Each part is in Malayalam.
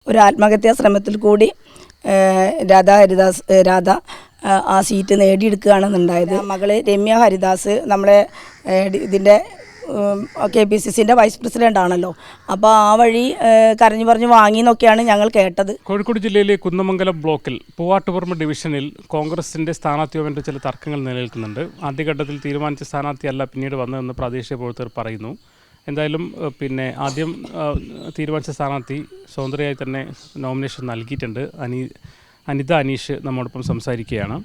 ഒരു ആത്മഹത്യാ ശ്രമത്തിൽ കൂടി രാധ ആ സീറ്റ് നേടിയെടുക്കുകയാണെന്നുണ്ടായത്. മകള് രമ്യ ഹരിദാസ് നമ്മളെ ഇതിൻ്റെ KPCCൻ്റെ വൈസ് പ്രസിഡൻ്റ് ആണല്ലോ. അപ്പോൾ ആ വഴി കരഞ്ഞു പറഞ്ഞ് വാങ്ങിയെന്നൊക്കെയാണ് ഞങ്ങൾ കേട്ടത്. കോഴിക്കോട് ജില്ലയിലെ കുന്നമംഗലം ബ്ലോക്കിൽ പൂവാട്ടുപറമ്പ് ഡിവിഷനിൽ കോൺഗ്രസിൻ്റെ സ്ഥാനാർത്ഥിയുമായിട്ട് ചില തർക്കങ്ങൾ നിലനിൽക്കുന്നുണ്ട്. ആദ്യഘട്ടത്തിൽ തീരുമാനിച്ച സ്ഥാനാർത്ഥിയല്ല പിന്നീട് വന്നതെന്ന് പ്രാദേശിക പ്രവർത്തകർ പറയുന്നു. എന്തായാലും ആദ്യം തീരുമാനിച്ച സ്ഥാനാർത്ഥി സ്വതന്ത്രയായി തന്നെ നോമിനേഷൻ നൽകിയിട്ടുണ്ട്. അനിത അനീഷ് നമ്മോടൊപ്പം സംസാരിക്കുകയാണ്.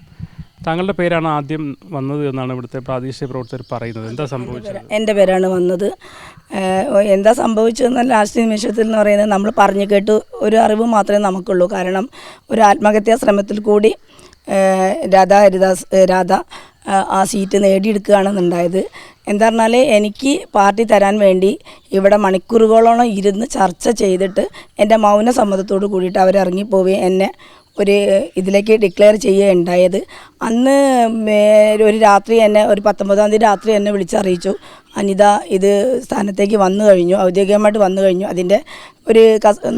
താങ്കളുടെ പേരാണ് ആദ്യം വന്നത് എന്നാണ് ഇവിടുത്തെ പ്രാദേശിക പ്രവർത്തകർ പറയുന്നത്. എന്താ സംഭവിച്ചത്? എൻ്റെ പേരാണ് വന്നത്. എന്താ സംഭവിച്ചതെന്ന് ലാസ്റ്റ് നിമിഷത്തിൽ എന്ന് പറയുന്നത് നമ്മൾ പറഞ്ഞു കേട്ട് ഒരു അറിവ് മാത്രമേ നമുക്കുള്ളൂ. കാരണം ഒരു ആത്മഹത്യാ ശ്രമത്തിൽ കൂടി രാധ ആ സീറ്റ് നേടിയെടുക്കുകയാണെന്നുണ്ടായത്. എന്താ പറഞ്ഞാൽ എനിക്ക് പാർട്ടി തരാൻ വേണ്ടി ഇവിടെ മണിക്കൂറുകളോളം ഇരുന്ന് ചർച്ച ചെയ്തിട്ട് എൻ്റെ മൗന സമ്മതത്തോട് കൂടിയിട്ട് അവരിറങ്ങിപ്പോവുകയും എന്നെ ഒരു ഇതിലേക്ക് ഡിക്ലെയർ ചെയ്യുകയുണ്ടായത്. അന്ന് ഒരു രാത്രി എന്നെ ഒരു 19-ാം തീയതി രാത്രി എന്നെ വിളിച്ചറിയിച്ചു, അനിത ഇത് സ്ഥാനത്തേക്ക് വന്നു കഴിഞ്ഞു, ഔദ്യോഗികമായിട്ട് വന്നു കഴിഞ്ഞു. അതിൻ്റെ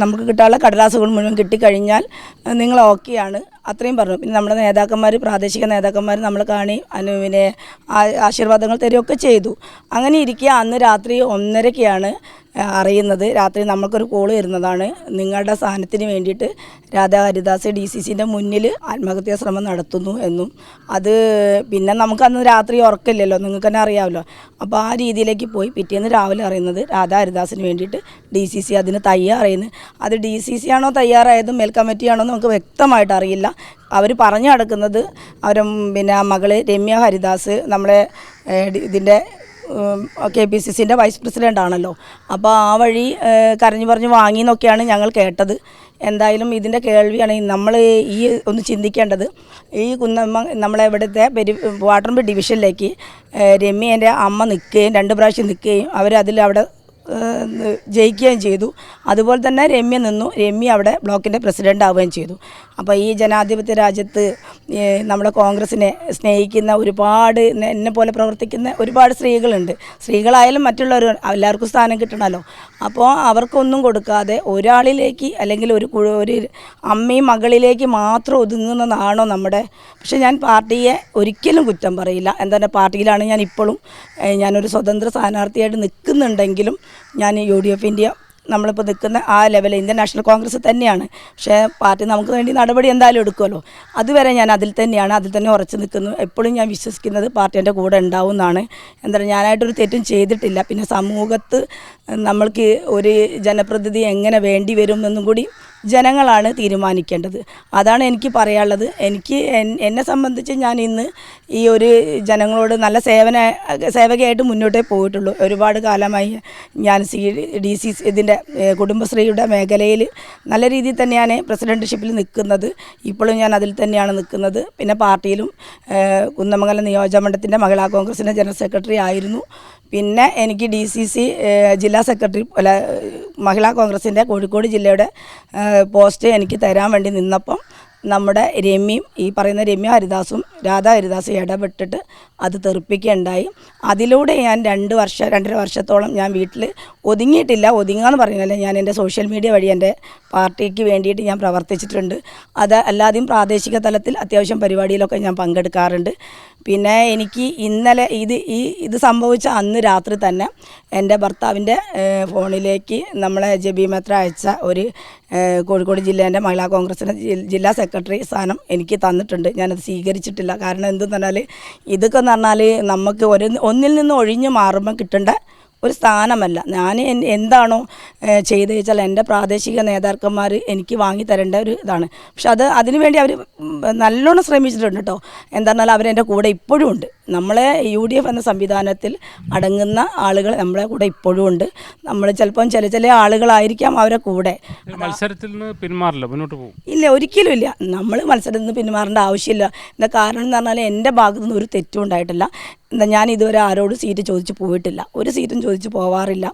നമുക്ക് കിട്ടാനുള്ള കടലാസുകൾ മുഴുവൻ കിട്ടിക്കഴിഞ്ഞാൽ നിങ്ങൾ ഓക്കെയാണ്, അത്രയും പറഞ്ഞു. പിന്നെ നമ്മുടെ നേതാക്കന്മാർ, പ്രാദേശിക നേതാക്കന്മാർ നമ്മളെ കാണി ആശീർവാദങ്ങൾ തരികയൊക്കെ ചെയ്തു. അങ്ങനെ ഇരിക്കുക അന്ന് രാത്രി 1:30-ക്കാണ് അറിയുന്നത്. രാത്രി നമുക്കൊരു കോള് വരുന്നതാണ്, നിങ്ങളുടെ സ്ഥാനത്തിന് വേണ്ടിയിട്ട് രാധാ ഹരിദാസ് DCCൻ്റെ മുന്നിൽ ആത്മഹത്യാ ശ്രമം നടത്തുന്നു എന്നും. അത് പിന്നെ നമുക്കന്ന് രാത്രി ഉറക്കില്ലല്ലോ, നിങ്ങൾക്ക് തന്നെ അറിയാമല്ലോ. അപ്പോൾ ആ രീതിയിലേക്ക് പോയി. പിറ്റേന്ന് രാവിലെ അറിയുന്നത് രാധാ ഹരിദാസിന് വേണ്ടിയിട്ട് DCC അതിന് തയ്യാറായിരുന്നു. അത് DCC ആണോ തയ്യാറായത് മേൽ കമ്മിറ്റിയാണോ എന്ന് നമുക്ക് വ്യക്തമായിട്ട് അറിയില്ല. അവർ പറഞ്ഞു നടക്കുന്നത് മകള് രമ്യ ഹരിദാസ് നമ്മളെ ഇതിൻ്റെ KPCCൻ്റെ വൈസ് പ്രസിഡൻ്റ് ആണല്ലോ. അപ്പോൾ ആ വഴി കരഞ്ഞു പറഞ്ഞ് വാങ്ങിയെന്നൊക്കെയാണ് ഞങ്ങൾ കേട്ടത്. എന്തായാലും ഇതിൻ്റെ കേൾവിയാണ് നമ്മൾ ഒന്ന് ചിന്തിക്കേണ്ടത്. ഈ നമ്മളെ ഇവിടുത്തെ പൂവാട്ടുപറമ്പ് ഡിവിഷനിലേക്ക് രമ്യേൻ്റെ അമ്മ നിൽക്കുകയും 2 പ്രാവശ്യം നിൽക്കുകയും അവിടെ ജയിക്കുകയും ചെയ്തു. അതുപോലെ തന്നെ രമ്യ അവിടെ ബ്ലോക്കിൻ്റെ പ്രസിഡൻ്റ് ആവുകയും ചെയ്തു. അപ്പോൾ ഈ ജനാധിപത്യ രാജ്യത്ത് നമ്മുടെ കോൺഗ്രസിനെ സ്നേഹിക്കുന്ന ഒരുപാട് എന്നെ പോലെ പ്രവർത്തിക്കുന്ന ഒരുപാട് സ്ത്രീകളുണ്ട്. സ്ത്രീകളായാലും മറ്റുള്ളവർ എല്ലാവർക്കും സ്ഥാനം കിട്ടണമല്ലോ. അപ്പോൾ അവർക്കൊന്നും കൊടുക്കാതെ ഒരാളിലേക്ക് അല്ലെങ്കിൽ ഒരു അമ്മയും മകളിലേക്ക് മാത്രം ഒതുങ്ങുന്നതാണോ നമ്മുടെ. പക്ഷേ ഞാൻ പാർട്ടിയെ ഒരിക്കലും കുറ്റം പറയില്ല. എന്താണ്, പാർട്ടിയിലാണ് ഞാൻ ഇപ്പോഴും. ഞാനൊരു സ്വതന്ത്ര സ്ഥാനാർത്ഥിയായിട്ട് നിൽക്കുന്നുണ്ടെങ്കിലും ഞാൻ UDF ഇന്ത്യ നമ്മളിപ്പോൾ നിൽക്കുന്ന ആ ലെവലിൽ ഇന്ത്യൻ നാഷണൽ കോൺഗ്രസ് തന്നെയാണ്. പക്ഷേ പാർട്ടി നമുക്ക് വേണ്ടി നടപടി എന്തായാലും എടുക്കുമല്ലോ. അതുവരെ ഞാൻ അതിൽ തന്നെ ഉറച്ചു നിൽക്കുന്നു. എപ്പോഴും ഞാൻ വിശ്വസിക്കുന്നത് പാർട്ടി എൻ്റെ കൂടെ ഉണ്ടാവും എന്നാണ്. എന്താണ്, ഞാനായിട്ടൊരു തെറ്റും ചെയ്തിട്ടില്ല. പിന്നെ സമൂഹത്ത് നമ്മൾക്ക് ഒരു ജനപ്രതിനിധി എങ്ങനെ വേണ്ടി വരും എന്നും കൂടി ജനങ്ങളാണ് തീരുമാനിക്കേണ്ടത്. അതാണ് എനിക്ക് പറയാനുള്ളത്. എന്നെ സംബന്ധിച്ച് ഞാൻ ഇന്ന് ഈ ഒരു ജനങ്ങളോട് നല്ല സേവകയായിട്ട് മുന്നോട്ടേ പോയിട്ടുള്ളൂ. ഒരുപാട് കാലമായി ഞാൻ DCC ഇതിൻ്റെ കുടുംബശ്രീയുടെ മേഖലയിൽ നല്ല രീതിയിൽ തന്നെയാണ് പ്രസിഡൻറ്റ്ഷിപ്പിൽ നിൽക്കുന്നത്. ഇപ്പോഴും ഞാൻ അതിൽ തന്നെയാണ് നിൽക്കുന്നത്. പിന്നെ പാർട്ടിയിലും കുന്നമംഗലം നിയോജകമണ്ഡലത്തിൻ്റെ മഹിളാ കോൺഗ്രസിൻ്റെ ജനറൽ സെക്രട്ടറി ആയിരുന്നു. പിന്നെ എനിക്ക് DCC ജില്ലാ സെക്രട്ടറി മഹിളാ കോൺഗ്രസിൻ്റെ കോഴിക്കോട് ജില്ലയുടെ പോസ്റ്റ് എനിക്ക് തരാൻ വേണ്ടി നിന്നപ്പം നമ്മുടെ ഈ പറയുന്ന രമ്യ ഹരിദാസും രാധാ ഹരിദാസും ഇടപെട്ടിട്ട് അത് തെറിപ്പിക്കുകയുണ്ടായി. അതിലൂടെ ഞാൻ 2.5 വർഷത്തോളം ഞാൻ വീട്ടിൽ ഒതുങ്ങിയിട്ടില്ല. ഒതുങ്ങാന്ന് പറയുന്നില്ല, ഞാൻ എൻ്റെ സോഷ്യൽ മീഡിയ വഴി എൻ്റെ പാർട്ടിക്ക് വേണ്ടിയിട്ട് ഞാൻ പ്രവർത്തിച്ചിട്ടുണ്ട്. അത് അല്ലാതെയും പ്രാദേശിക തലത്തിൽ അത്യാവശ്യം പരിപാടിയിലൊക്കെ ഞാൻ പങ്കെടുക്കാറുണ്ട്. പിന്നെ എനിക്ക് ഇന്നലെ ഇത് സംഭവിച്ച അന്ന് രാത്രി തന്നെ എൻ്റെ ഭർത്താവിൻ്റെ ഫോണിലേക്ക് നമ്മളെ ജബി മെത്ര അയച്ച ഒരു കോഴിക്കോട് ജില്ലേൻ്റെ മഹിളാ കോൺഗ്രസിൻ്റെ ജില്ലാ സെക്രട്ടറി സ്ഥാനം എനിക്ക് തന്നിട്ടുണ്ട്. ഞാനത് സ്വീകരിച്ചിട്ടില്ല. കാരണം എന്തെന്ന് പറഞ്ഞാൽ ഇതൊക്കെ എന്ന് പറഞ്ഞാൽ നമുക്ക് ഒന്നിൽ നിന്ന് ഒഴിഞ്ഞു മാറുമ്പോൾ കിട്ടേണ്ട ഒരു സ്ഥാനമല്ല. ഞാൻ എന്താണോ ചെയ്ത് വെച്ചാൽ എൻ്റെ പ്രാദേശിക നേതാക്കന്മാർ എനിക്ക് വാങ്ങി തരേണ്ട ഒരു ഇതാണ്. പക്ഷെ അതിനുവേണ്ടി അവർ നല്ലോണം ശ്രമിച്ചിട്ടുണ്ട് കേട്ടോ. എന്താ പറഞ്ഞാൽ അവരെൻ്റെ കൂടെ ഇപ്പോഴും ഉണ്ട്. നമ്മളെ UDF എന്ന സംവിധാനത്തിൽ അടങ്ങുന്ന ആളുകൾ നമ്മളെ കൂടെ ഇപ്പോഴും ഉണ്ട്. നമ്മൾ ചിലപ്പം ചില ആളുകളായിരിക്കാം അവരെ കൂടെ. മത്സരത്തിൽ നിന്ന് പിന്മാറില്ല, മുന്നോട്ട് പോകും? ഇല്ല, ഒരിക്കലും ഇല്ല. നമ്മൾ മത്സരത്തിൽ നിന്ന് പിന്മാറേണ്ട ആവശ്യമില്ല. എന്താ കാരണം എന്ന് പറഞ്ഞാൽ എൻ്റെ ഭാഗത്തു നിന്ന് ഒരു തെറ്റും ഉണ്ടായിട്ടില്ല. ഞാൻ ഇതുവരെ ആരോടും സീറ്റ് ചോദിച്ച് പോയിട്ടില്ല, ഒരു സീറ്റും ചോദിച്ച് പോവാറില്ല.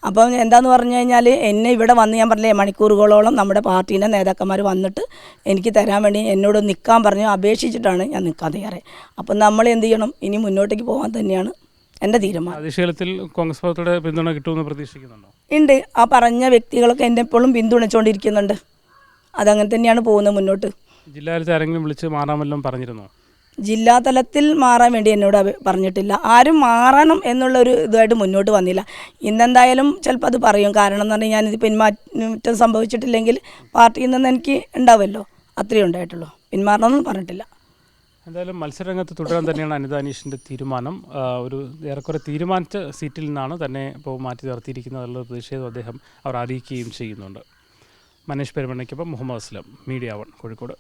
അപ്പം എന്താണെന്ന് പറഞ്ഞു കഴിഞ്ഞാൽ എന്നെ ഇവിടെ വന്ന് ഞാൻ പറഞ്ഞില്ലേ മണിക്കൂറുകളോളം നമ്മുടെ പാർട്ടീൻ്റെ നേതാക്കന്മാർ വന്നിട്ട് എനിക്ക് തരാൻ വേണ്ടി എന്നോട് നിൽക്കാൻ പറഞ്ഞു, അപേക്ഷിച്ചിട്ടാണ് ഞാൻ നിൽക്കാൻ തയ്യാറ്. അപ്പം നമ്മൾ എന്ത് ചെയ്യണം, ഇനി മുന്നോട്ടേക്ക് പോകാൻ തന്നെയാണ് എൻ്റെ തീരുമാനം. പ്രാദേശികതലത്തിൽ കോൺഗ്രസ് പാർട്ടിയുടെ പിന്തുണ കിട്ടുമെന്ന് പ്രതീക്ഷിക്കുന്നുണ്ടോ? ഉണ്ട്. ആ പറഞ്ഞ വ്യക്തികളൊക്കെ എന്നെ എപ്പോഴും പിന്തുണച്ചുകൊണ്ടിരിക്കുന്നുണ്ട്. അതങ്ങനെ തന്നെയാണ് പോകുന്നത് മുന്നോട്ട്. ജില്ലാതലത്തിൽ ആരെങ്കിലും വിളിച്ച് മാറാമെല്ലാം പറഞ്ഞിരുന്നോ? ജില്ലാ തലത്തിൽ മാറാൻ വേണ്ടി എന്നോട് പറഞ്ഞിട്ടില്ല. ആരും മാറണം എന്നുള്ളൊരു ഇതുമായിട്ട് മുന്നോട്ട് വന്നില്ല. ഇന്നെന്തായാലും ചിലപ്പോൾ അത് പറയും. കാരണം എന്ന് പറഞ്ഞാൽ ഞാനിത് പിന്മാറ്റം സംഭവിച്ചിട്ടില്ലെങ്കിൽ പാർട്ടിയിൽ നിന്ന് എനിക്ക് ഉണ്ടാവുമല്ലോ, അത്രയേ ഉണ്ടായിട്ടുള്ളൂ. പിന്മാറണമെന്ന് പറഞ്ഞിട്ടില്ല. എന്തായാലും മത്സരരംഗത്ത് തുടരാൻ തന്നെയാണ് അനിത അനീഷിൻ്റെ തീരുമാനം. ഒരു ഏറെക്കുറെ തീരുമാനിച്ച സീറ്റിൽ നിന്നാണ് തന്നെ ഇപ്പോൾ മാറ്റി നിർത്തിയിരിക്കുന്നതുള്ള പ്രതിഷേധം അദ്ദേഹം അവർ അറിയിക്കുകയും ചെയ്യുന്നുണ്ട്. മനീഷ് പെരുമണ്ണയ്ക്കൊപ്പം മുഹമ്മദ് അസ്ലം, മീഡിയ 1 കോഴിക്കോട്.